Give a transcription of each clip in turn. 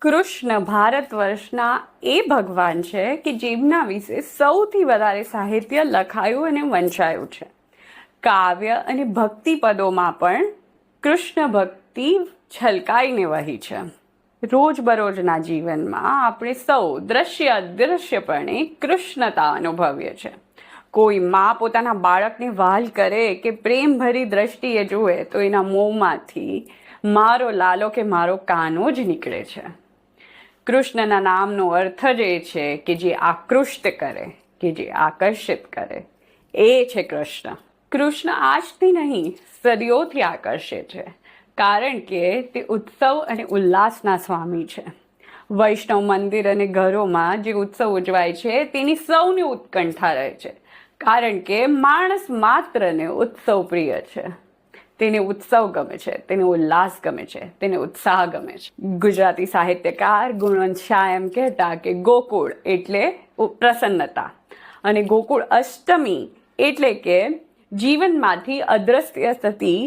કૃષ્ણ ભારત વર્ષના એ ભગવાન છે કે જેમના વિશે સૌથી વધારે સાહિત્ય લખાયું અને વંચાયું છે. કાવ્ય અને ભક્તિ પદોમાં પણ કૃષ્ણ ભક્તિ છલકાઈને વહી છે. રોજબરોજના જીવનમાં આપણે સૌ દ્રશ્ય અદૃશ્યપણે કૃષ્ણતા અનુભવીએ છીએ. કોઈ મા પોતાના બાળકને વહાલ કરે કે પ્રેમભરી દ્રષ્ટિએ જુએ તો એના મોંમાંથી મારો લાલો કે મારો કાનો જ નીકળે છે. કૃષ્ણના નામનો અર્થ જ એ છે કે જે આકૃષ્ટ કરે, કે જે આકર્ષિત કરે, એ છે કૃષ્ણ. કૃષ્ણ આજથી નહીં, સદીઓથી આકર્ષે છે, કારણ કે તે ઉત્સવ અને ઉલ્લાસના સ્વામી છે. વૈષ્ણવ મંદિર અને ઘરોમાં જે ઉત્સવ ઉજવાય છે તેની સૌની ઉત્કંઠા રહે છે, કારણ કે માણસ માત્રને ઉત્સવ પ્રિય છે. તેને ઉત્સવ ગમે છે, તેને ઉલ્લાસ ગમે છે, તેને ઉત્સાહ ગમે છે. ગુજરાતી સાહિત્યકાર ગુણવંત શાહ એમ કહેતા કે ગોકુળ એટલે પ્રસન્નતા અને ગોકુળ અષ્ટમી એટલે કે જીવનમાંથી અદ્રશ્ય થતી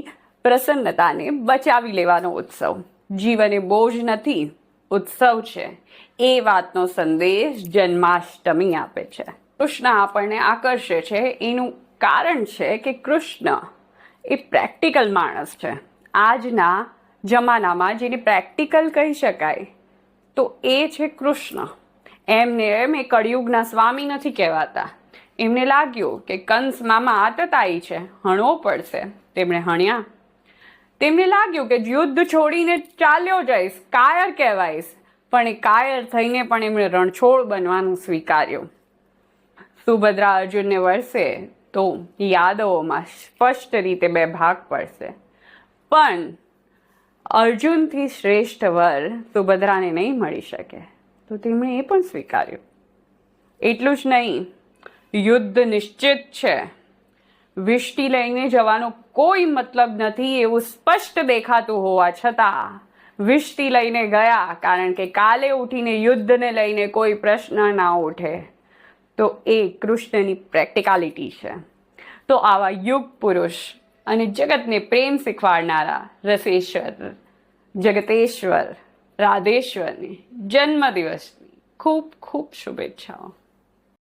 પ્રસન્નતાને બચાવી લેવાનો ઉત્સવ. જીવન એ બોજ નથી, ઉત્સવ છે. એ વાતનો સંદેશ જન્માષ્ટમી આપે છે. કૃષ્ણ આપણને આકર્ષે છે એનું કારણ છે કે કૃષ્ણ એ પ્રેક્ટિકલ માણસ છે. આજના જમાનામાં જેને પ્રેક્ટિકલ કહી શકાય તો એ છે કૃષ્ણ. એમને એમ એ કળિયુગના સ્વામી નથી કહેવાતા. એમને લાગ્યું કે કંસ મામા આતતાઈ છે, હણવો પડશે, તેમણે હણ્યા. તેમને લાગ્યું કે યુદ્ધ છોડીને ચાલ્યો જઈશ, કાયર કહેવાઈશ, પણ એ કાયર થઈને પણ એમણે રણછોડ બનવાનું સ્વીકાર્યું. સુભદ્રા અર્જુનને વરસે તો યાદવોમાં સ્પષ્ટ રીતે બે ભાગ પડશે, પણ અર્જુનથી શ્રેષ્ઠ વર સુભદ્રાને નહીં મળી શકે, તો તેમણે એ પણ સ્વીકાર્યું. એટલું જ નહીં, યુદ્ધ નિશ્ચિત છે, વિષ્ટિ લઈને જવાનો કોઈ મતલબ નથી એવું સ્પષ્ટ દેખાતું હોવા છતાં વિષ્ટિ લઈને ગયા, કારણ કે કાલે ઉઠીને યુદ્ધને લઈને કોઈ પ્રશ્ન ના ઉઠે. તો એ કૃષ્ણની પ્રેક્ટિકાલિટી છે. તો આવા યુગ પુરુષ અને જગતને પ્રેમ શીખવાડનારા રસેશ્વર, જગતેશ્વર, રાધેશ્વરની જન્મદિવસની ખૂબ ખૂબ શુભેચ્છાઓ.